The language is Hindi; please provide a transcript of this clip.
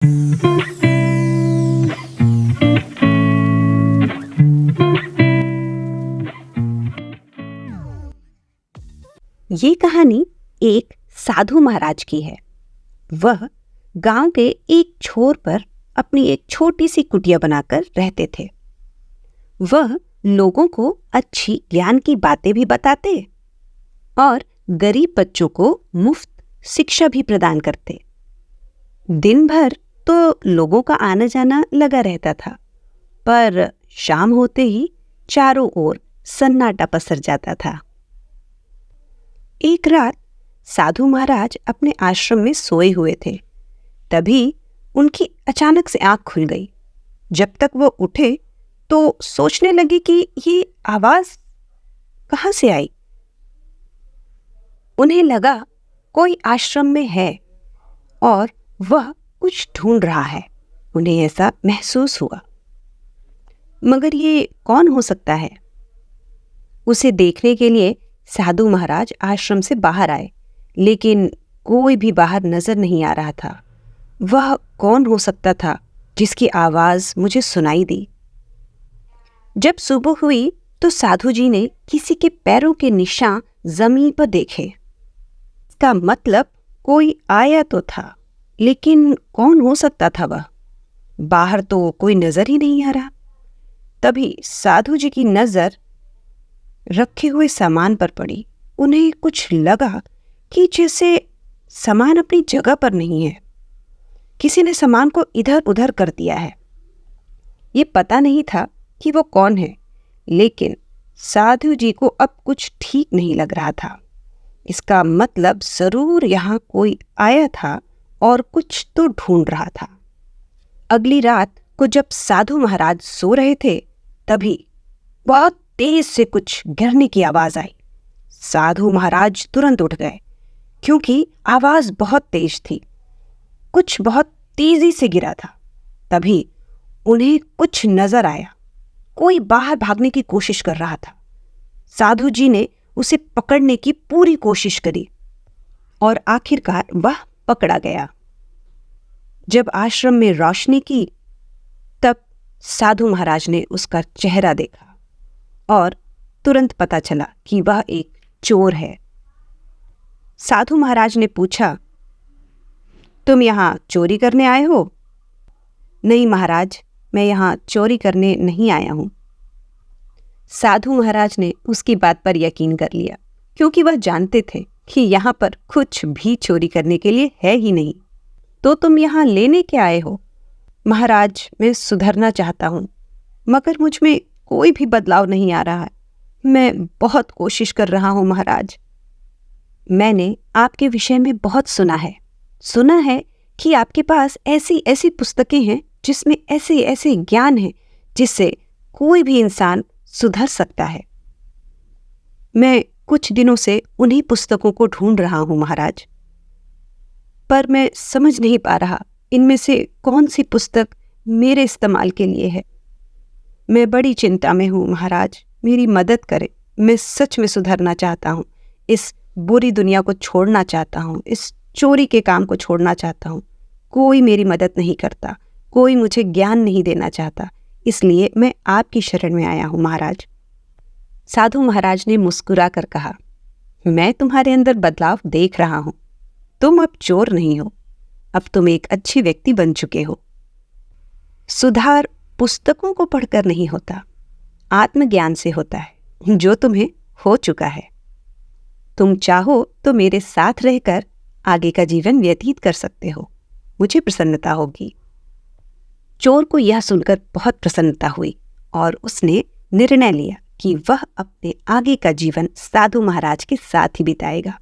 ये कहानी एक साधु महाराज की है। वह गांव के एक छोर पर अपनी एक छोटी सी कुटिया बनाकर रहते थे। वह लोगों को अच्छी ज्ञान की बातें भी बताते और गरीब बच्चों को मुफ्त शिक्षा भी प्रदान करते। दिन भर तो लोगों का आना जाना लगा रहता था, पर शाम होते ही चारों ओर सन्नाटा पसर जाता था। एक रात साधु महाराज अपने आश्रम में सोए हुए थे। तभी उनकी अचानक से आंख खुल गई। जब तक वो उठे तो सोचने लगे कि ये आवाज कहाँ से आई। उन्हें लगा कोई आश्रम में है और वह कुछ ढूंढ रहा है। उन्हें ऐसा महसूस हुआ, मगर ये कौन हो सकता है? उसे देखने के लिए साधु महाराज आश्रम से बाहर आए, लेकिन कोई भी बाहर नजर नहीं आ रहा था। वह कौन हो सकता था जिसकी आवाज मुझे सुनाई दी? जब सुबह हुई तो साधु जी ने किसी के पैरों के निशान जमीन पर देखे। इसका मतलब कोई आया तो था, लेकिन कौन हो सकता था वह? बाहर तो कोई नजर ही नहीं आ रहा। तभी साधु जी की नजर रखे हुए सामान पर पड़ी। उन्हें कुछ लगा कि जैसे सामान अपनी जगह पर नहीं है। किसी ने सामान को इधर उधर कर दिया है। ये पता नहीं था कि वो कौन है, लेकिन साधु जी को अब कुछ ठीक नहीं लग रहा था। इसका मतलब जरूर यहाँ कोई आया था और कुछ तो ढूंढ रहा था। अगली रात को जब साधु महाराज सो रहे थे, तभी बहुत तेज से कुछ गिरने की आवाज आई। साधु महाराज तुरंत उठ गए, क्योंकि आवाज बहुत तेज थी। कुछ बहुत तेजी से गिरा था। तभी उन्हें कुछ नजर आया। कोई बाहर भागने की कोशिश कर रहा था। साधु जी ने उसे पकड़ने की पूरी कोशिश करी और आखिरकार वह पकड़ा गया। जब आश्रम में रोशनी की, तब साधु महाराज ने उसका चेहरा देखा और तुरंत पता चला कि वह एक चोर है। साधु महाराज ने पूछा, तुम यहाँ चोरी करने आए हो? नहीं महाराज, मैं यहाँ चोरी करने नहीं आया हूँ। साधु महाराज ने उसकी बात पर यकीन कर लिया, क्योंकि वह जानते थे कि यहाँ पर कुछ भी चोरी करने के लिए है ही नहीं। तो तुम यहाँ लेने क्या आए हो? महाराज, मैं सुधरना चाहता हूँ, मगर मुझ में कोई भी बदलाव नहीं आ रहा है। मैं बहुत कोशिश कर रहा हूँ महाराज। मैंने आपके विषय में बहुत सुना है कि आपके पास ऐसी ऐसी पुस्तकें हैं जिसमें ऐसे ऐसे ज्ञान है जिससे कोई भी इंसान सुधर सकता है। मैं कुछ दिनों से उन्हीं पुस्तकों को ढूंढ रहा हूँ महाराज, पर मैं समझ नहीं पा रहा इनमें से कौन सी पुस्तक मेरे इस्तेमाल के लिए है। मैं बड़ी चिंता में हूँ महाराज, मेरी मदद करें। मैं सच में सुधरना चाहता हूँ। इस बुरी दुनिया को छोड़ना चाहता हूँ। इस चोरी के काम को छोड़ना चाहता हूँ। कोई मेरी मदद नहीं करता, कोई मुझे ज्ञान नहीं देना चाहता, इसलिए मैं आपकी शरण में आया हूँ महाराज। साधु महाराज ने मुस्कुरा कर कहा, मैं तुम्हारे अंदर बदलाव देख रहा हूँ। तुम अब चोर नहीं हो, अब तुम एक अच्छी व्यक्ति बन चुके हो। सुधार पुस्तकों को पढ़कर नहीं होता, आत्मज्ञान से होता है, जो तुम्हें हो चुका है। तुम चाहो तो मेरे साथ रहकर आगे का जीवन व्यतीत कर सकते हो, मुझे प्रसन्नता होगी। चोर को यह सुनकर बहुत प्रसन्नता हुई और उसने निर्णय लिया कि वह अपने आगे का जीवन साधु महाराज के साथ ही बिताएगा।